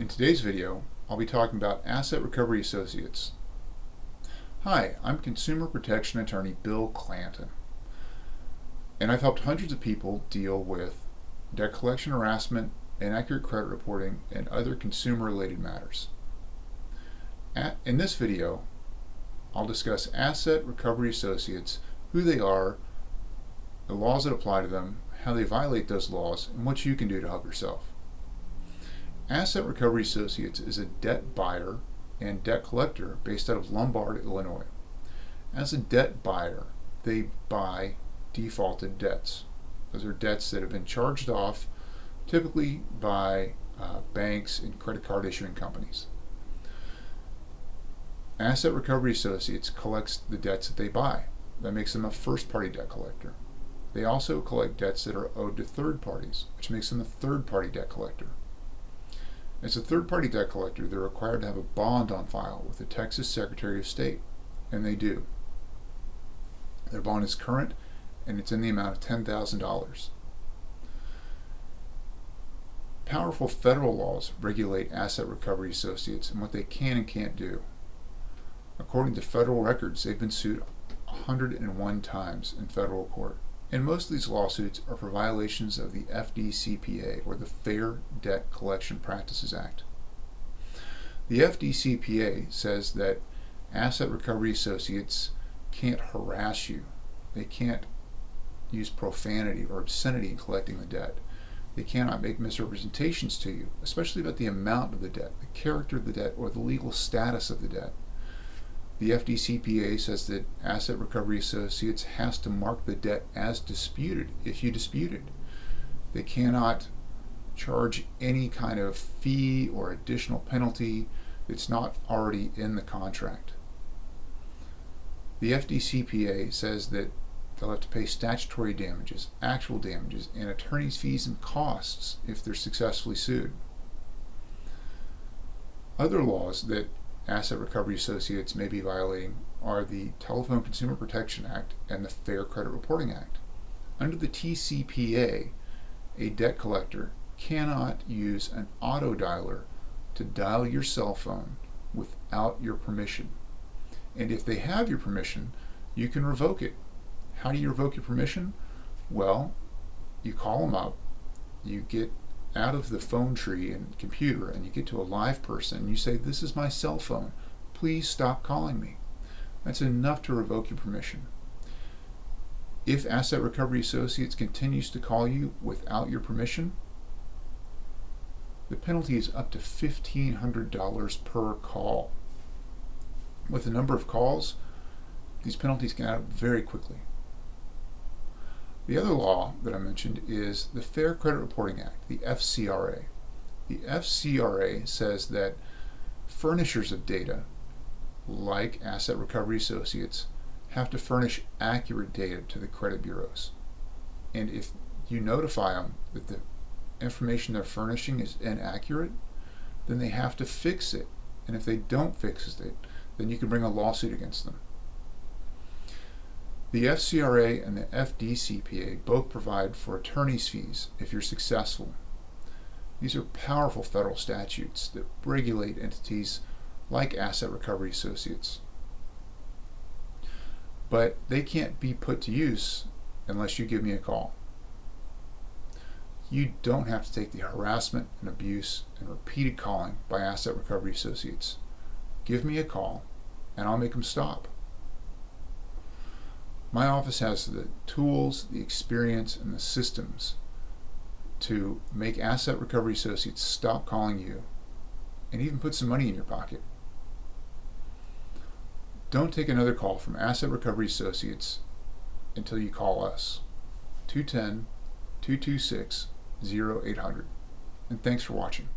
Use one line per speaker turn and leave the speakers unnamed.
In today's video, I'll be talking about Asset Recovery Associates. Hi, I'm Consumer Protection Attorney Bill Clanton, and I've helped hundreds of people deal with debt collection harassment, inaccurate credit reporting, and other consumer-related matters. In this video, I'll discuss Asset Recovery Associates, who they are, the laws that apply to them, how they violate those laws, and what you can do to help yourself. Asset Recovery Associates is a debt buyer and debt collector based out of Lombard, Illinois. As a debt buyer, they buy defaulted debts. Those are debts that have been charged off, typically by banks and credit card issuing companies. Asset Recovery Associates collects the debts that they buy. That makes them a first-party debt collector. They also collect debts that are owed to third parties, which makes them a third-party debt collector. As a third-party debt collector, they're required to have a bond on file with the Texas Secretary of State, and they do. Their bond is current, and it's in the amount of $10,000. Powerful federal laws regulate Asset Recovery Associates and what they can and can't do. According to federal records, they've been sued 101 times in federal court. And most of these lawsuits are for violations of the FDCPA, or the Fair Debt Collection Practices Act. The FDCPA says that Asset Recovery Associates can't harass you. They can't use profanity or obscenity in collecting the debt. They cannot make misrepresentations to you, especially about the amount of the debt, the character of the debt, or the legal status of the debt. The FDCPA says that Asset Recovery Associates has to mark the debt as disputed if you dispute it. They cannot charge any kind of fee or additional penalty that's not already in the contract. The FDCPA says that they'll have to pay statutory damages, actual damages, and attorney's fees and costs if they're successfully sued. Other laws that Asset Recovery Associates may be violating are the Telephone Consumer Protection Act and the Fair Credit Reporting Act. Under the TCPA, a debt collector cannot use an auto dialer to dial your cell phone without your permission. And if they have your permission, you can revoke it. How do you revoke your permission? Well, you call them up, you get out of the phone tree and computer, and you get to a live person and you say, "This is my cell phone, please stop calling me." That's enough to revoke your permission. If Asset Recovery Associates continues to call you without your permission, the penalty is up to $1,500 per call. With the number of calls, these penalties can add up very quickly. The other law that I mentioned is the Fair Credit Reporting Act, the FCRA. The FCRA says that furnishers of data, like Asset Recovery Associates, have to furnish accurate data to the credit bureaus. And if you notify them that the information they're furnishing is inaccurate, then they have to fix it. And if they don't fix it, then you can bring a lawsuit against them. The FCRA and the FDCPA both provide for attorney's fees if you're successful. These are powerful federal statutes that regulate entities like Asset Recovery Associates. But they can't be put to use unless you give me a call. You don't have to take the harassment and abuse and repeated calling by Asset Recovery Associates. Give me a call and I'll make them stop. My office has the tools, the experience, and the systems to make Asset Recovery Associates stop calling you and even put some money in your pocket. Don't take another call from Asset Recovery Associates until you call us. 210-226-0800. And thanks for watching.